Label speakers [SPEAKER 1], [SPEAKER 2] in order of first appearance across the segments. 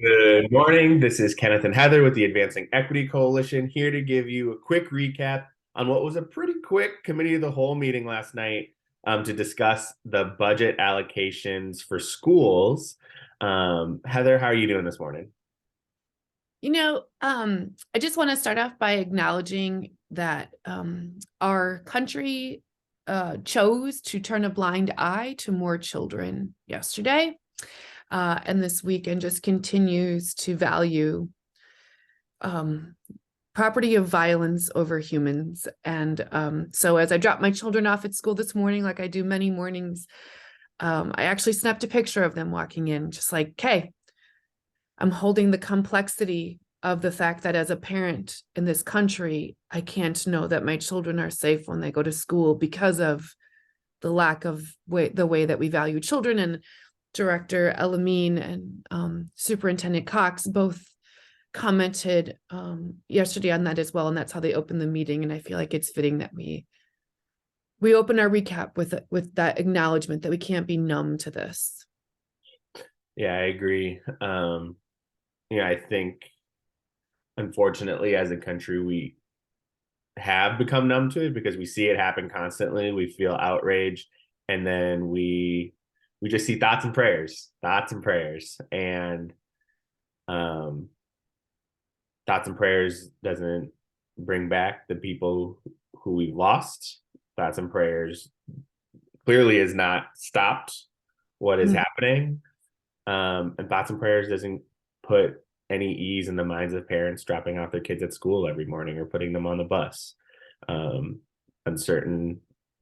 [SPEAKER 1] Good morning. This is Kenneth and Heather with the Advancing Equity Coalition, here to give you a quick recap on what was a pretty quick committee of the whole meeting last night to discuss the budget allocations for schools. Heather, how are you doing this morning?
[SPEAKER 2] I just want to start off by acknowledging that our country chose to turn a blind eye to more children yesterday and this week, and just continues to value um, property of violence over humans. And so as I dropped my children off at school this morning, like I do many mornings, I actually snapped a picture of them walking in, just like, okay, I'm holding the complexity of the fact that as a parent in this country, I can't know that my children are safe when they go to school because of the lack of the way that we value children. And Director Elamine and Superintendent Cox both commented yesterday on that as well. And that's how they opened the meeting. And I feel like it's fitting that we open our recap with that acknowledgement that we can't be numb to this.
[SPEAKER 1] Yeah, I agree. I think unfortunately, as a country, we have become numb to it because we see it happen constantly. We feel outraged, and then we just see thoughts and prayers, and um, thoughts and prayers doesn't bring back the people who we've lost. Thoughts and prayers clearly has not stopped what is happening, and thoughts and prayers doesn't put any ease in the minds of parents dropping off their kids at school every morning or putting them on the bus, um, uncertain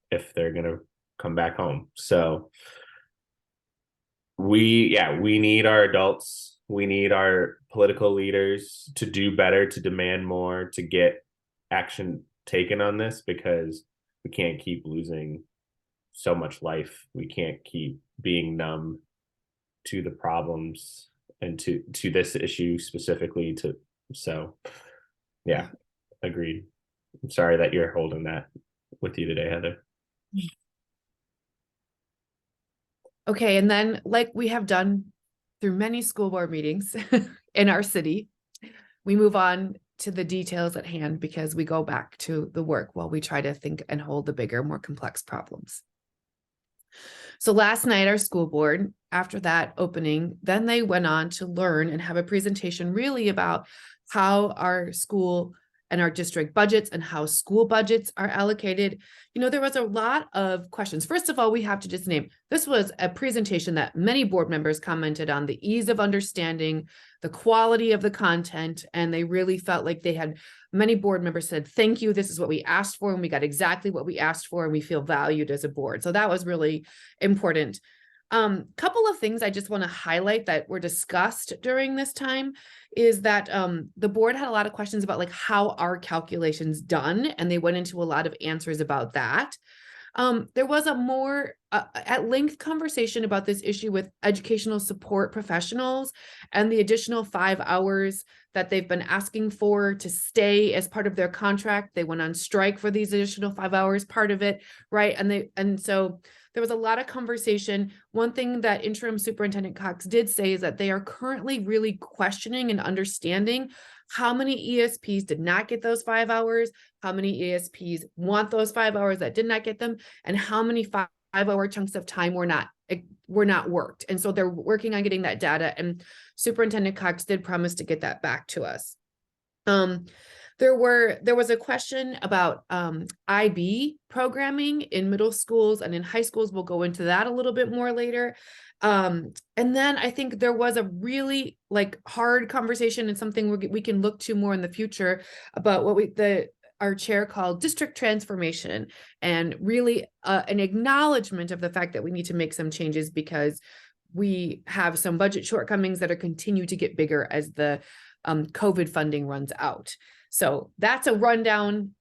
[SPEAKER 1] if they're going to come back home. So we need our adults, we need our political leaders to do better, to demand more, to get action taken on this, because we can't keep losing so much life. We can't keep being numb to the problems and to this issue specifically. Yeah, agreed. I'm sorry that you're holding that with you today, Heather.
[SPEAKER 2] Okay, and then like we have done through many school board meetings in our city, we move on to the details at hand because we go back to the work while we try to think and hold the bigger, more complex problems. So last night, our school board, after that opening, then they went on to learn and have a presentation really about how our school and our district budgets and how school budgets are allocated. There was a lot of questions. First of all, we have to just name, this was a presentation that many board members commented on the ease of understanding, the quality of the content, and they really felt like many board members said, thank you, this is what we asked for, and we got exactly what we asked for, and we feel valued as a board. So that was really important. Couple of things I just want to highlight that were discussed during this time is that the board had a lot of questions about like how are calculations done, and they went into a lot of answers about that. There was a more at length conversation about this issue with educational support professionals and the additional 5 hours that they've been asking for to stay as part of their contract. They went on strike for these additional 5 hours, part of it, right? And so there was a lot of conversation. One thing that interim superintendent Cox did say is that they are currently really questioning and understanding how many ESPs did not get those 5 hours, how many ESPs want those 5 hours that did not get them, and how many 5 hour chunks of time were not worked. And so they're working on getting that data, and Superintendent Cox did promise to get that back to us. There was a question about IB programming in middle schools and in high schools. We'll go into that a little bit more later. And then I think there was a really hard conversation and something we can look to more in the future about what our chair called district transformation, and really an acknowledgement of the fact that we need to make some changes because we have some budget shortcomings that are continue to get bigger as the COVID funding runs out. So that's a rundown.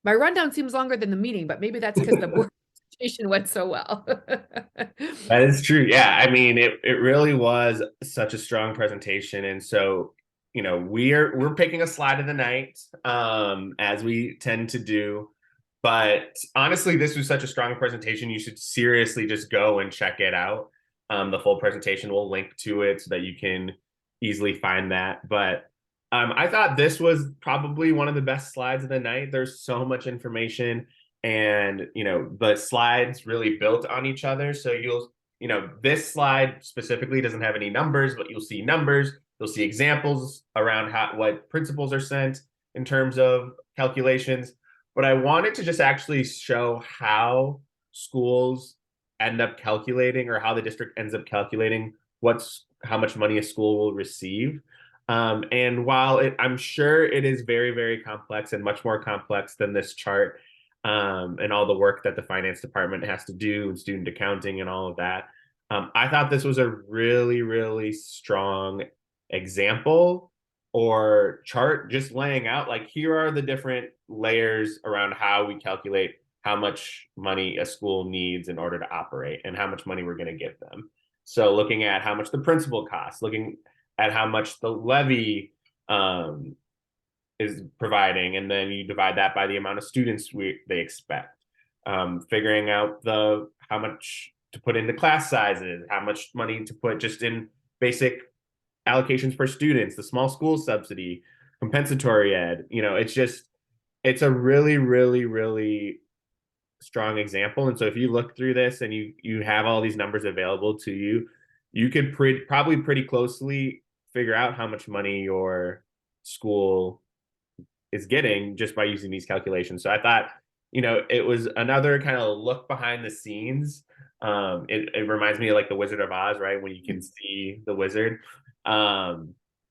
[SPEAKER 2] My rundown seems longer than the meeting, but maybe that's because the board presentation went so well.
[SPEAKER 1] That is true. Yeah, I mean, it really was such a strong presentation, and so we're picking a slide of the night, as we tend to do. But honestly, this was such a strong presentation. You should seriously just go and check it out. The full presentation, we'll link to it so that easily find that. But I thought this was probably one of the best slides of the night. There's so much information, and the slides really built on each other. So this slide specifically doesn't have any numbers, but you'll see numbers. You'll see examples around what principles are sent in terms of calculations. But I wanted to just actually show how schools end up calculating, or how the district ends up calculating how much money a school will receive. And while I'm sure it is very, very complex and much more complex than this chart, and all the work that the finance department has to do and student accounting and all of that, I thought this was a really, really strong example or chart, just laying out like, here are the different layers around how we calculate how much money a school needs in order to operate and how much money we're going to give them. So looking at how much the principal costs, looking at how much the levy is providing, and then you divide that by the amount of students they expect. Figuring out how much to put into class sizes, how much money to put just in basic allocations per students, the small school subsidy, compensatory ed. It's a really, really, really strong example. And so if you look through this and you have all these numbers available to you, you could probably pretty closely figure out how much money your school is getting just by using these calculations. So I thought, it was another kind of look behind the scenes. It reminds me of like the Wizard of Oz, right? When you can see the wizard.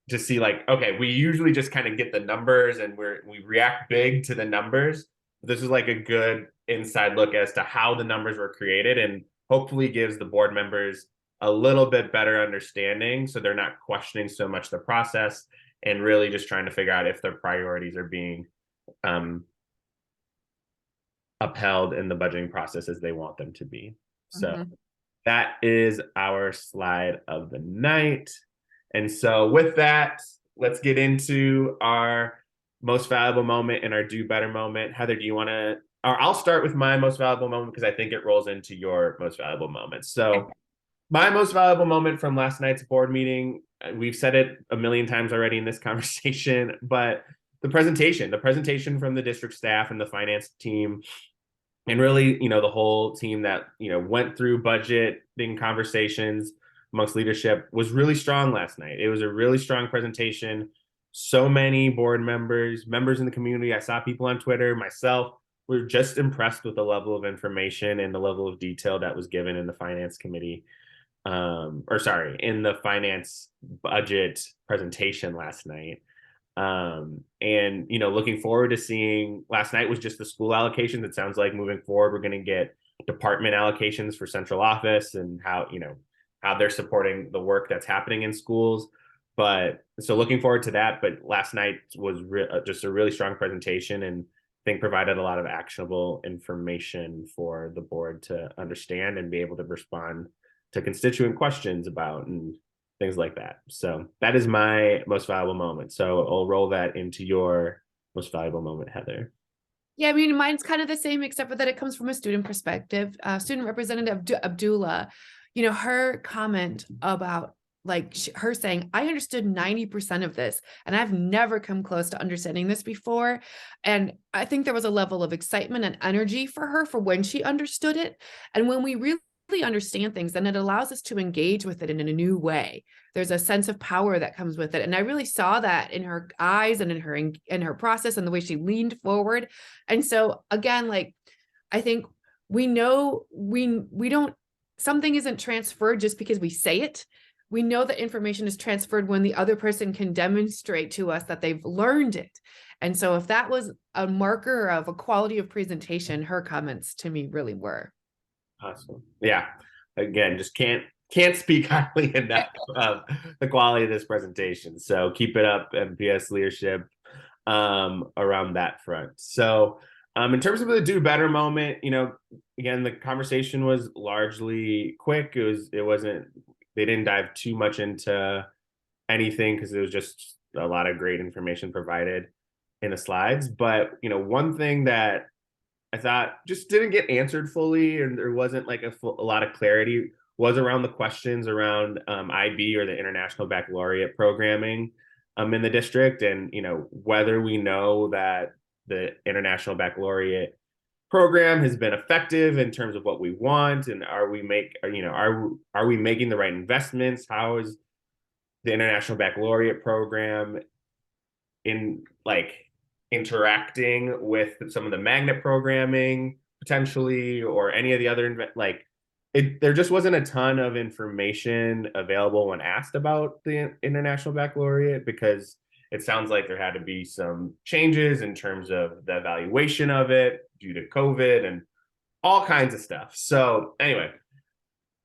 [SPEAKER 1] To see like, okay, we usually just kind of get the numbers and we react big to the numbers. This is like a good inside look as to how the numbers were created, and hopefully gives the board members a little bit better understanding, so they're not questioning so much the process and really just trying to figure out if their priorities are being upheld in the budgeting process as they want them to be. So that is our slide of the night. And so with that, let's get into our most valuable moment and our do better moment. Heather, do you want to, or I'll start with my most valuable moment because I think it rolls into your most valuable moment. So my most valuable moment from last night's board meeting, we've said it a million times already in this conversation, but the presentation from the district staff and the finance team, and really, the whole team that, went through budgeting conversations amongst leadership, was really strong last night. It was a really strong presentation. So many board members in the community, I saw people on Twitter, myself, were just impressed with the level of information and the level of detail that was given in the finance committee, in the finance budget presentation last night. And looking forward to seeing, last night was just the school allocations. It sounds like moving forward, we're going to get department allocations for central office and how they're supporting the work that's happening in schools. But so looking forward to that. But last night was just a really strong presentation, and I think provided a lot of actionable information for the board to understand and be able to respond to constituent questions about and things like that. So that is my most valuable moment. So I'll roll that into your most valuable moment, Heather.
[SPEAKER 2] Yeah, I mean, mine's kind of the same, except for that it comes from a student perspective. Student Representative Abdullah, her comment about her saying, I understood 90% of this, and I've never come close to understanding this before. And I think there was a level of excitement and energy for her for when she understood it. And when we really understand things, then it allows us to engage with it in a new way. There's a sense of power that comes with it, and I really saw that in her eyes and in her process and the way she leaned forward. And so again, I think we know we don't, something isn't transferred just because we say it. We know that information is transferred when the other person can demonstrate to us that they've learned it. And so if that was a marker of a quality of presentation, her comments to me really were.
[SPEAKER 1] Awesome. Yeah. Again, just can't speak highly enough of the quality of this presentation. So keep it up, MPS leadership, around that front. So in terms of the do better moment, again, the conversation was largely quick. They didn't dive too much into anything because it was just a lot of great information provided in the slides. But, one thing that I thought just didn't get answered fully, and there wasn't like a lot of clarity, was around the questions around IB, or the International Baccalaureate programming in the district, and whether we know that the International Baccalaureate program has been effective in terms of what we want, and are we making the right investments? How is the International Baccalaureate program in interacting with some of the magnet programming potentially, or any of the other there just wasn't a ton of information available when asked about the International Baccalaureate, because it sounds like there had to be some changes in terms of the evaluation of it due to COVID and all kinds of stuff. So anyway,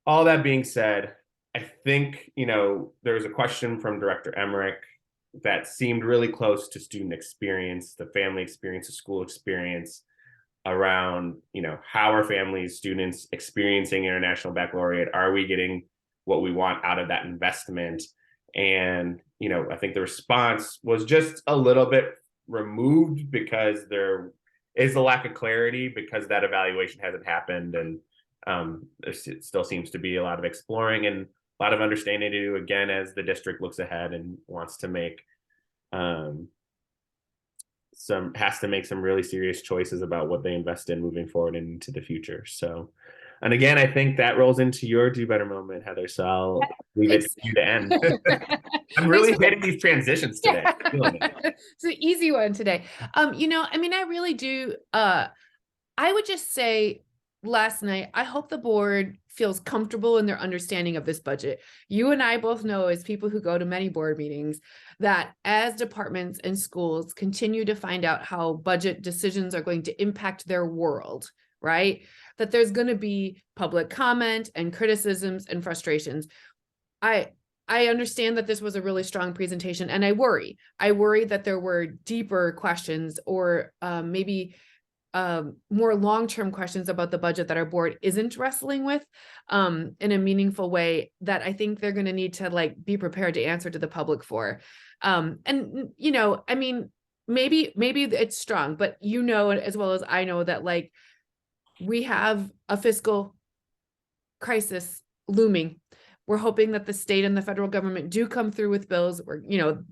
[SPEAKER 1] all that being said, I think, there was a question from Director Emmerich that seemed really close to student experience, the family experience, the school experience, around, how are families, students experiencing International Baccalaureate? Are we getting what we want out of that investment? And, I think the response was just a little bit removed, because there is a lack of clarity, because that evaluation hasn't happened. And there still seems to be a lot of exploring and a lot of understanding to do, again, as the district looks ahead and wants to make has to make some really serious choices about what they invest in moving forward into the future. So, and again, I think that rolls into your do better moment, Heather. So I'll leave it to you to end. I'm really hitting these transitions today.
[SPEAKER 2] It's an easy one today. I really do. I would just say, last night, I hope the board feels comfortable in their understanding of this budget. You and I both know, as people who go to many board meetings, that as departments and schools continue to find out how budget decisions are going to impact their world, right? That there's going to be public comment and criticisms and frustrations. I understand that this was a really strong presentation, and I worry that there were deeper questions, or maybe more long-term questions about the budget that our board isn't wrestling with in a meaningful way, that I think they're going to need to be prepared to answer to the public for. And maybe it's strong, but as well as I know that we have a fiscal crisis looming. We're hoping that the state and the federal government do come through with bills.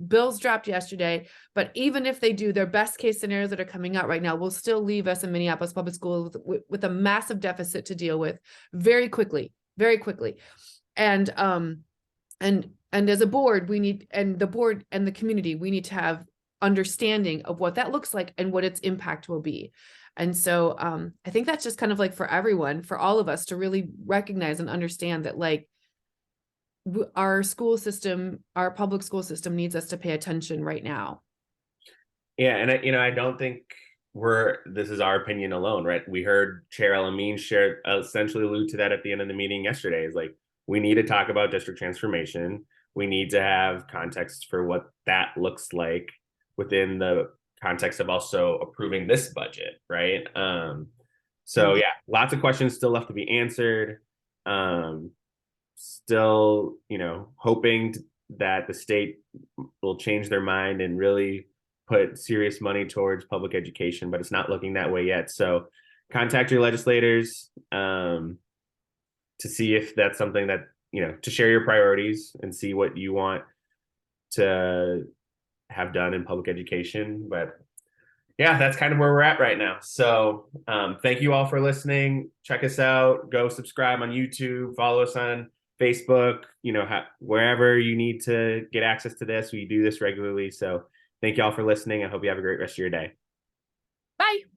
[SPEAKER 2] Bills dropped yesterday, but even if they do, their best case scenarios that are coming out right now will still leave us in Minneapolis public schools with a massive deficit to deal with very quickly, very quickly. And as a board, the board and the community, we need to have understanding of what that looks like and what its impact will be. And so I think that's just kind of for everyone, for all of us to really recognize and understand that our school system, our public school system, needs us to pay attention right now.
[SPEAKER 1] Yeah, and I don't think this is our opinion alone, right? We heard Chair Alameen essentially allude to that at the end of the meeting yesterday. Is we need to talk about district transformation. We need to have context for what that looks like within the context of also approving this budget, right? So yeah, lots of questions still left to be answered. Still, hoping that the state will change their mind and really put serious money towards public education, but it's not looking that way yet. So contact your legislators to see if that's something that, to share your priorities and see what you want to have done in public education. But yeah, that's kind of where we're at right now. So thank you all for listening. Check us out. Go subscribe on YouTube. Follow us on Facebook. Wherever you need to get access to this, we do this regularly. So thank you all for listening. I hope you have a great rest of your day.
[SPEAKER 2] Bye.